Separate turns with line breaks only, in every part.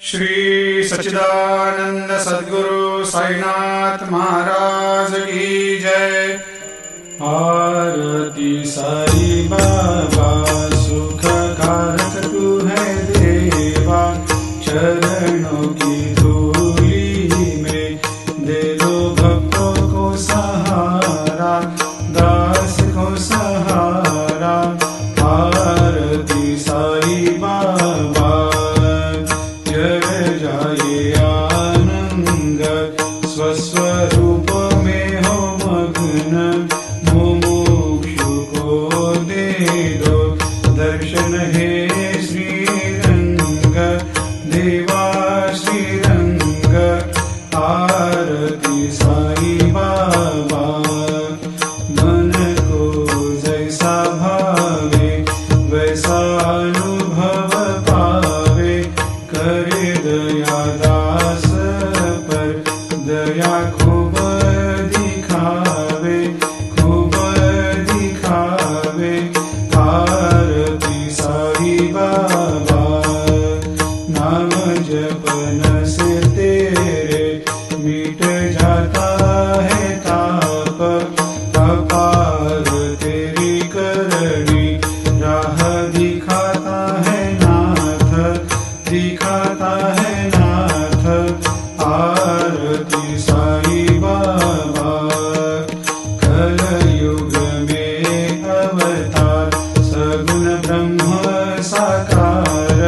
श्री सच्चिदानंद सद्गुरु साईनाथ महाराज की जय। आरती साई बाबा सुख कारक तू है देवा, चरणों की धूली में दे दो भक्तों को सहारा, दास को सहारा। आरती साई बाबा जय जाए आनंद, स्वस्वरूप में हो मग्न, मुमुक्षु को दे दो दर्शन हे श्रीरंग, देवा श्रीरंग। आरती साई बाबा मन को जैसा भावे वैसा अनुभव पावे, करे दया दास पर दया खूब दिखावे, खूब दिखावे। आरती साई बाबा नाम जपन से तेरे मिट जाता है ताप, अपार तेरी करनी राह दिखाता है नाथ, दिखाता है नाथ। आरती साई बाबा कलयुग में अवतार, सगुण ब्रह्म साकार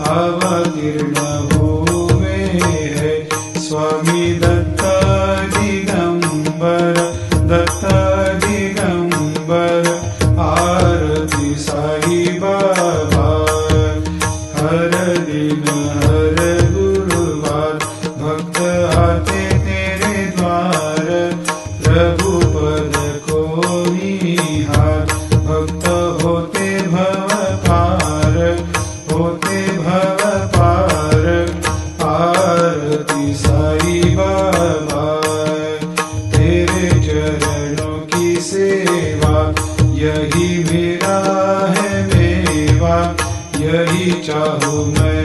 अवतीर्ण हुए है स्वामी दत्त दिगंबर, दत्त दिगंबर। आरती साई बाबा हर दिन हर गुरुवार भक्त आते तेरे द्वार, रघुपद को निहार भक्त होते भव पार, होते भव पार। आरती साई बाबा तेरे चरणों की सेवा, यही मेरा है मेवा, यही चाहूँ मैं